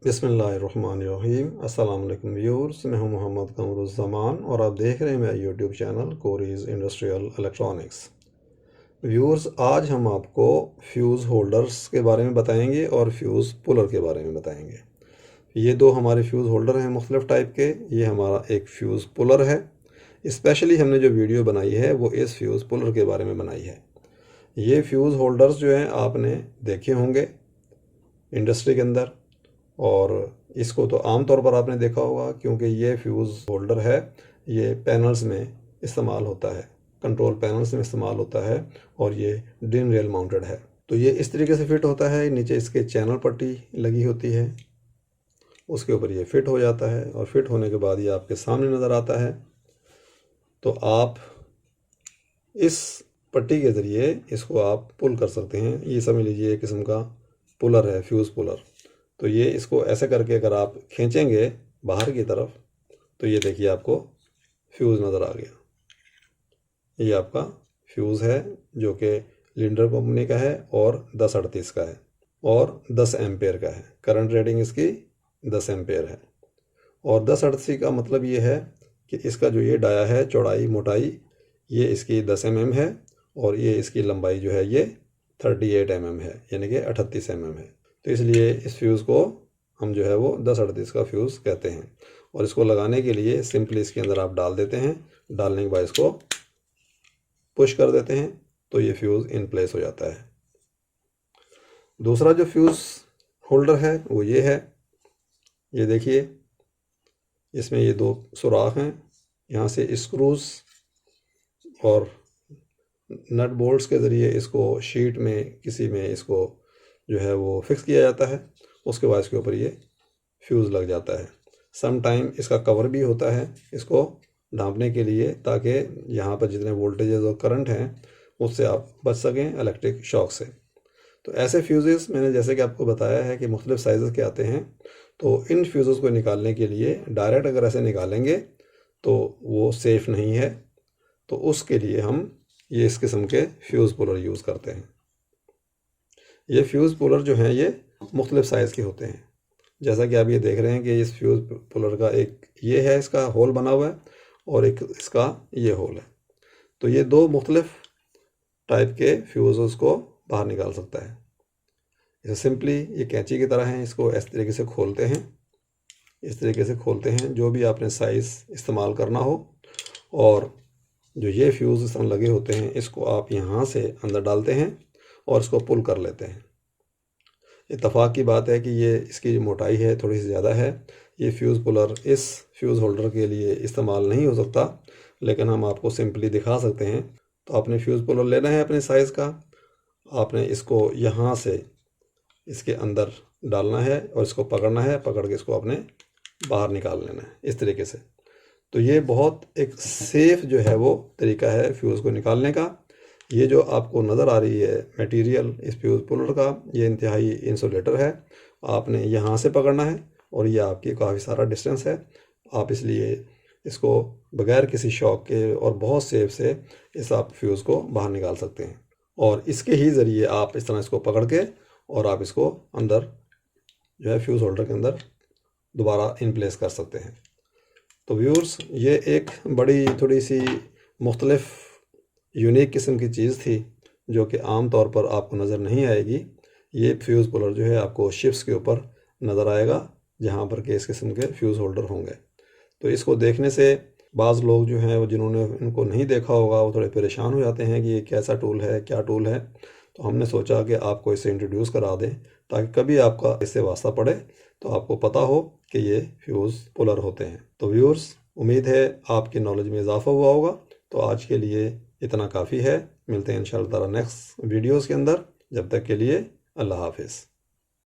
बिस्मिल्लाहिर्रहमानिर्रहीम। अस्सलाम वालेकुम व्यूअर्स, मैं हूं मोहम्मद कमरुज़्ज़मान और आप देख रहे हैं मेरा YouTube channel Cori's industrial electronics. Viewers, आज हम आपको फ्यूज़ होल्डर्स के बारे में बताएंगे और फ्यूज़ पुलर के बारे में बताएंगे। ये दो हमारे फ्यूज़ होल्डर हैं मुख्तलिफ़ टाइप के। ये हमारा एक फ्यूज़ पुलर है। स्पेशली हमने जो वीडियो बनाई है वो इस फ्यूज़ पुलर के बारे में बनाई है। ये फ्यूज़ होल्डर्स जो हैं आपने देखे होंगे इंडस्ट्री के अंदर, और इसको तो आम तौर पर आपने देखा होगा क्योंकि ये फ्यूज़ होल्डर है, ये पैनल्स में इस्तेमाल होता है, कंट्रोल पैनल्स में इस्तेमाल होता है और ये ड्रेन रेल माउंटेड है। तो ये इस तरीके से फिट होता है, नीचे इसके चैनल पट्टी लगी होती है, उसके ऊपर ये फिट हो जाता है और फिट होने के बाद ये आपके सामने नज़र आता है। तो आप इस पट्टी के ज़रिए इसको आप पुल कर सकते हैं। ये समझ लीजिए एक किस्म का पुलर है, फ्यूज़ पुलर। तो ये इसको ऐसे करके अगर आप खींचेंगे बाहर की तरफ तो ये देखिए आपको फ्यूज़ नज़र आ गया। ये आपका फ्यूज़ है जो कि लिंडर कंपनी का है और 1038 का है और 10 एम्पेयर का है। करंट रेटिंग इसकी 10 एम्पेयर है। और 1038 का मतलब ये है कि इसका जो ये डाया है, चौड़ाई मोटाई ये इसकी 10 mm है और ये इसकी लंबाई जो है ये 38 mm है, यानी कि 38 mm है। तो इसलिए इस फ्यूज़ को हम जो है वो 1038 का फ्यूज़ कहते हैं। और इसको लगाने के लिए सिंपली इसके अंदर आप डाल देते हैं, डालने के बाद इसको पुश कर देते हैं तो ये फ्यूज़ इन प्लेस हो जाता है। दूसरा जो फ्यूज़ होल्डर है वो ये है। ये देखिए इसमें ये दो सुराख हैं, यहाँ से स्क्रूज और नट बोल्ट्स के ज़रिए इसको शीट में किसी में इसको जो है वो फिक्स किया जाता है। उसके बाद इसके ऊपर ये फ्यूज़ लग जाता है। सम टाइम इसका कवर भी होता है इसको ढांपने के लिए, ताकि यहाँ पर जितने वोल्टेजेस और करंट हैं उससे आप बच सकें इलेक्ट्रिक शॉक से। तो ऐसे फ्यूज़ेस मैंने जैसे कि आपको बताया है कि मुख्तलिफ़ साइज़ के आते हैं। तो इन फ्यूज़ेस को निकालने के लिए डायरेक्ट अगर ऐसे निकालेंगे तो वो सेफ़ नहीं है। तो उसके लिए हम ये इस किस्म के फ्यूज़ पुलर यूज़ करते हैं। ये फ्यूज़ पुलर जो हैं ये मुख्तलिफ़ साइज़ के होते हैं। जैसा कि आप ये देख रहे हैं कि इस फ्यूज़ पुलर का एक ये है, इसका होल बना हुआ है और एक इसका ये होल है। तो ये दो मुख्तलिफ़ टाइप के फ्यूज़ को बाहर निकाल सकता है। इसे सिंपली ये कैंची की तरह है, इसको इस तरीके से खोलते हैं, इस तरीके से खोलते हैं जो भी आपने साइज़ इस्तेमाल करना हो। और जो ये फ्यूज़ इसमें लगे होते हैं इसको आप यहाँ से अंदर डालते हैं और इसको पुल कर लेते हैं। इत्तफाक की बात है कि ये इसकी जो मोटाई है थोड़ी सी ज़्यादा है। ये फ्यूज़ पुलर इस फ्यूज़ होल्डर के लिए इस्तेमाल नहीं हो सकता, लेकिन हम आपको सिंपली दिखा सकते हैं। तो आपने फ्यूज़ पुलर लेना है अपने साइज़ का, आपने इसको यहाँ से इसके अंदर डालना है और इसको पकड़ना है, पकड़ के इसको आपने बाहर निकाल लेना है इस तरीके से। तो ये बहुत एक सेफ़ जो है वो तरीका है फ्यूज़ को निकालने का। ये जो आपको नज़र आ रही है मटेरियल इस फ्यूज़ पुलर का, ये इंतहाई इंसुलेटर है। आपने यहाँ से पकड़ना है और ये आपकी काफ़ी सारा डिस्टेंस है। आप इसलिए इसको बगैर किसी शॉक के और बहुत सेफ से इस आप फ्यूज़ को बाहर निकाल सकते हैं। और इसके ही ज़रिए आप इस तरह इसको पकड़ के और आप इसको अंदर जो है फ्यूज़ होल्डर के अंदर दोबारा इन प्लेस कर सकते हैं। तो व्यूअर्स, ये एक बड़ी थोड़ी सी मुख्तलिफ़ यूनिक किस्म की चीज़ थी जो कि आम तौर पर आपको नज़र नहीं आएगी। ये फ्यूज़ पुलर जो है आपको शिप्स के ऊपर नज़र आएगा जहाँ पर कि इस किस्म के फ्यूज़ होल्डर होंगे। तो इसको देखने से बाज़ लोग जो हैं वो जिन्होंने इनको नहीं देखा होगा वो थोड़े परेशान हो जाते हैं कि ये कैसा टूल है, क्या टूल है। तो हमने सोचा कि आपको इसे इंट्रोड्यूस करा दें ताकि कभी आपका इससे वास्ता पड़े तो आपको पता हो कि ये फ्यूज़ पुलर होते हैं। तो व्यूअर्स, उम्मीद है आपकी नॉलेज में इजाफ़ा हुआ होगा। तो आज के लिए इतना काफ़ी है। मिलते हैं इंशाअल्लाह ताला नेक्स्ट वीडियोज़ के अंदर। जब तक के लिए अल्लाह हाफिज़।